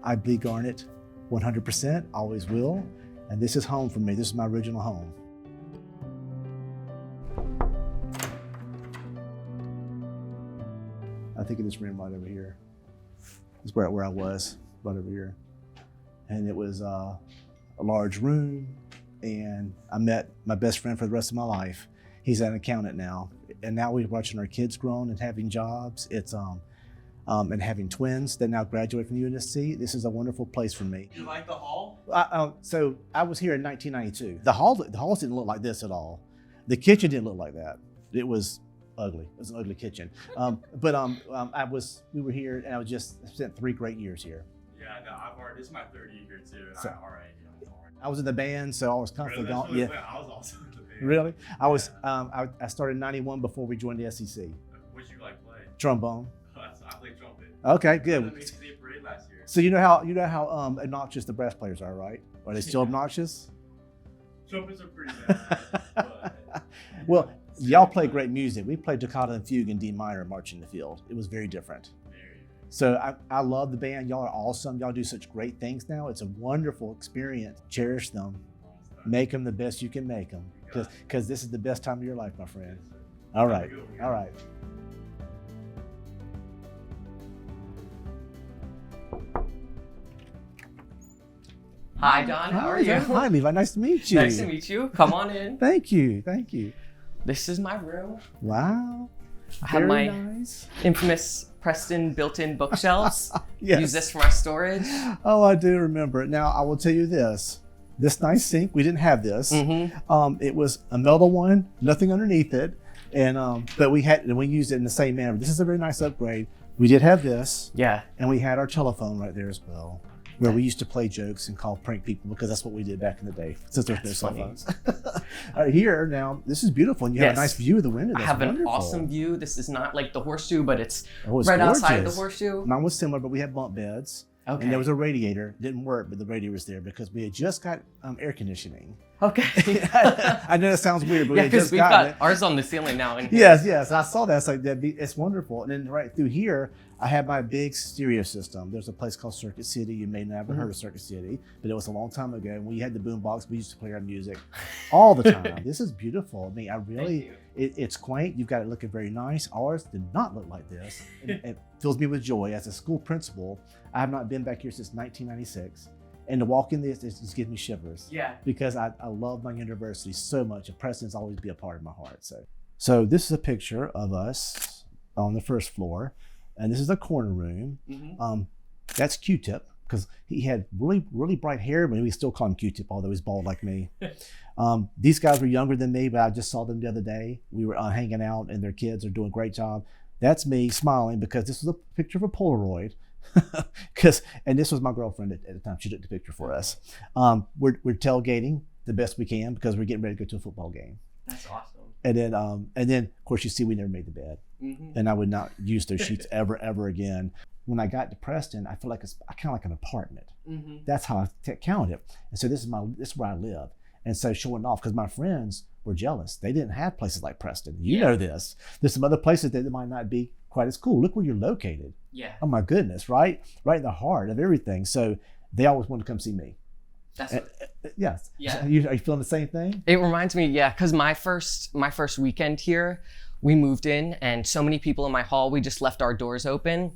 I bleed garnet 100%, always will. And this is home for me. This is my original home. I think of this room right over here. It's where I was, right over here. And it was a large room, and I met my best friend for the rest of my life. He's an accountant now. And now we're watching our kids grown and having jobs. It's and having twins that now graduate from UNSC. This is a wonderful place for me. You like the hall? So I was here in 1992. The halls didn't look like this at all. The kitchen didn't look like that. It was ugly. It was an ugly kitchen. We were here, and I spent 3 great years here. Yeah, no, this is my 3rd year here too, and So, I I was in the band, so I was constantly really, gone. Yeah. I was also in the band. Really? I started in 91 before we joined the SEC. What did you like play? Trombone. I played trumpet. Okay, I good. was in the State Parade last year. So you know how obnoxious the brass players are, right? Are they still obnoxious? Trumpets are pretty bad. But, Well, y'all play great music. We played Toccata and Fugue in D minor marching the field. It was very different. So I love the band. Y'all are awesome. Y'all do such great things now. It's a wonderful experience. Cherish them. Make them the best you can make them. Because this is the best time of your life, my friend. All right. All right. Hi, Don. How are you? Hi, Levi. Nice to meet you. Nice to meet you. Come on in. Thank you. Thank you. This is my room. Wow. I have Very my nice. infamous Preston built-in bookshelves. Yes. Use this for my storage. Oh, I do remember it. Now, I will tell you this nice sink, we didn't have this. Mm-hmm. It was a metal one, nothing underneath it. But we used it in the same manner. This is a very nice upgrade. We did have this. Yeah. And we had our telephone right there as well, where we used to play jokes and call prank people, because that's what we did back in the day, since there's no cell phones. Here, now, this is beautiful, and you have a nice view of the window. I That's have wonderful. an awesome view. This is not like the horseshoe, but it's It's right gorgeous. outside of the horseshoe. Mine was similar, but we had bunk beds. Okay. And there was a radiator. Didn't work, but the radiator was there because we had just got air conditioning. Okay. I know that sounds weird, but Yeah, we had because just we've gotten got it. ours on the ceiling now. In here. Yes. I saw that. It's like it's wonderful. And then right through here, I have my big stereo system. There's a place called Circuit City. You may not have heard of Circuit City, but it was a long time ago. When we had the boom box, we used to play our music all the time. This is beautiful. I mean, it's quaint. You've got it looking very nice. Ours did not look like this. It fills me with joy. As a school principal, I have not been back here since 1996. And to walk in this, it just gives me shivers. Yeah. Because I love my university so much, and Preston's always be a part of my heart. So this is a picture of us on the first floor, and this is a corner room. Mm-hmm. That's Q-Tip, because he had really, really bright hair, but we still call him Q-Tip, although he's bald like me. These guys were younger than me, but I just saw them the other day. We were hanging out, and their kids are doing a great job. That's me smiling, because this was a picture of a Polaroid. And this was my girlfriend at the time. She took the picture for us. We're tailgating the best we can, because we're getting ready to go to a football game. That's awesome. And then of course, you see, we never made the bed. Mm-hmm. And I would not use those sheets ever again. When I got to Preston, I feel like it's kind of like an apartment. Mm-hmm. That's how I counted it. And so this is where I live. And so showing off, because my friends were jealous. They didn't have places like Preston. You know this. There's some other places that might not be quite as cool. Look where you're located. Yeah. Oh my goodness, right in the heart of everything. So they always wanted to come see me. That's yes. Yeah. Are you feeling the same thing? It reminds me, because my first weekend here, we moved in, and so many people in my hall, we just left our doors open.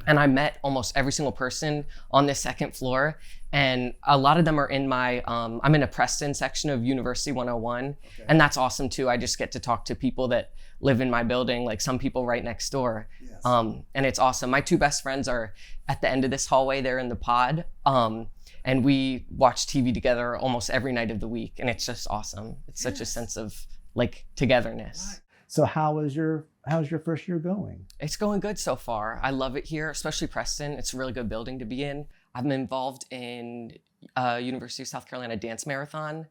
And I met almost every single person on this second floor. And a lot of them are in my, I'm in a Preston section of University 101. Okay. And that's awesome too. I just get to talk to people that live in my building, like some people right next door. Yes. And it's awesome. My 2 best friends are at the end of this hallway. They're in the pod. And we watch TV together almost every night of the week. And it's just awesome. It's such a sense of like togetherness. Right. So how's your first year going? It's going good so far. I love it here, especially Preston. It's a really good building to be in. I'm involved in University of South Carolina Dance Marathon.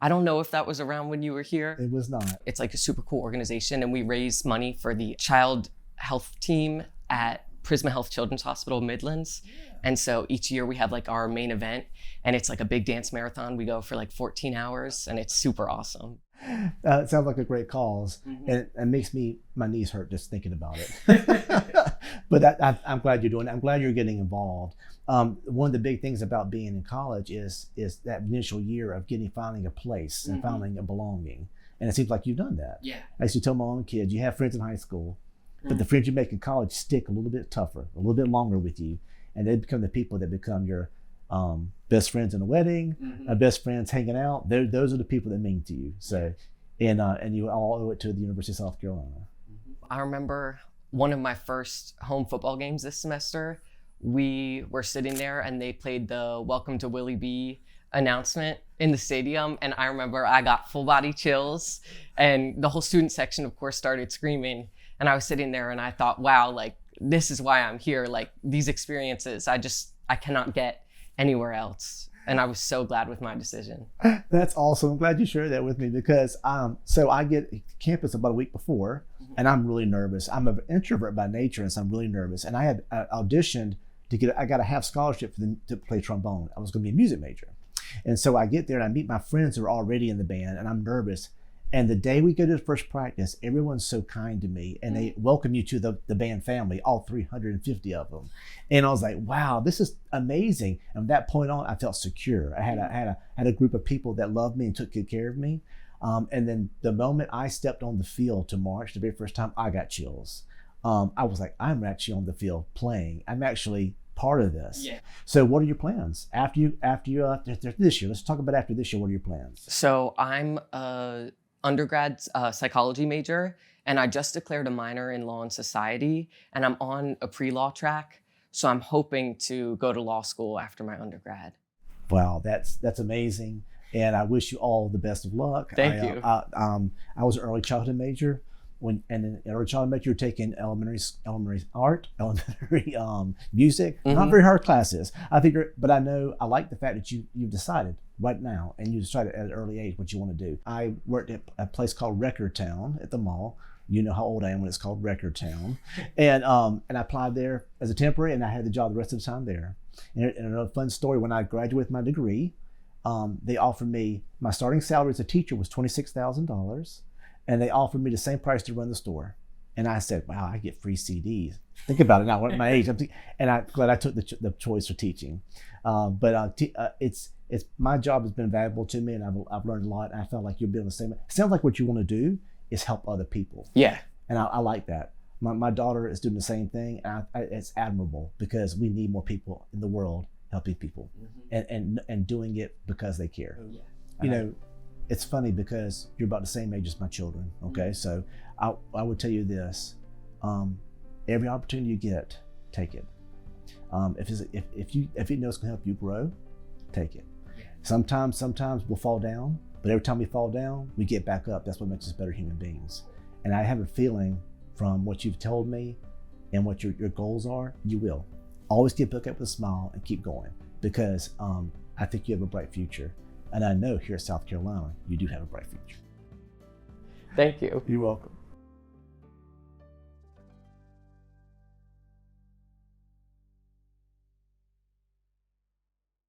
I don't know if that was around when you were here. It was not. It's like a super cool organization, and we raise money for the child health team at Prisma Health Children's Hospital Midlands. Yeah. And so each year we have like our main event, and it's like a big dance marathon. We go for like 14 hours, and it's super awesome. It sounds like a great cause, and it makes my knees hurt just thinking about it. But I'm glad you're doing it. I'm glad you're getting involved. One of the big things about being in college is that initial year of finding a place and finding a belonging. And it seems like you've done that. Yeah. I used to tell my own kids, you have friends in high school, but the friends you make in college stick a little bit tougher, a little bit longer with you. And they become the people that become your best friends in a wedding, best friends hanging out. Those are the people that mean to you. So, and you all owe it to the University of South Carolina. I remember one of my first home football games this semester. We were sitting there and they played the Welcome to Willie B announcement in the stadium. And I remember I got full body chills and the whole student section, of course, started screaming. And I was sitting there and I thought, wow, like, this is why I'm here. Like, these experiences, I cannot get anywhere else. And I was so glad with my decision. That's awesome. I'm glad you shared that with me because so I get campus about a week before and I'm really nervous. I'm an introvert by nature and so I'm really nervous. And I had auditioned I got a half scholarship to play trombone. I was going to be a music major. And so I get there and I meet my friends who are already in the band and I'm nervous. And the day we go to the first practice, everyone's so kind to me and they welcome you to the band family, all 350 of them. And I was like, wow, this is amazing. And from that point on, I felt secure. I had a group of people that loved me and took good care of me. And then the moment I stepped on the field to march, the very first time, I got chills. I was like, I'm actually on the field playing. I'm actually part of this. Yeah. So what are your plans after this year? Let's talk about after this year. What are your plans? So I'm a undergrad psychology major, and I just declared a minor in law and society, and I'm on a pre-law track. So I'm hoping to go to law school after my undergrad. Wow, that's amazing. And I wish you all the best of luck. Thank you. I was an early childhood major. And in early childhood major, you're taking elementary art, elementary music, not very hard classes. But I know I like the fact that you've decided right now, and you decided at an early age what you want to do. I worked at a place called Record Town at the mall. You know how old I am when it's called Record Town, and I applied there as a temporary, and I had the job the rest of the time there. And a fun story: when I graduated with my degree, they offered me my starting salary as a teacher was $26,000. And they offered me the same price to run the store. And I said, wow, I get free CDs. Think about it now, at my age. And I'm glad I took the choice for teaching. It's my job has been valuable to me and I've learned a lot. And I felt like you'll be on the same. It sounds like what you want to do is help other people. Yeah. And I like that. My daughter is doing the same thing. And it's admirable because we need more people in the world helping people and doing it because they care. Yeah. You know, it's funny because you're about the same age as my children, okay? So I would tell you this, every opportunity you get, take it. If you know it's gonna help you grow, take it. Yeah. Sometimes we'll fall down, but every time we fall down, we get back up. That's what makes us better human beings. And I have a feeling from what you've told me and what your goals are, you will. Always get back up with a smile and keep going because I think you have a bright future. And I know here at South Carolina, you do have a bright future. Thank you. You're welcome.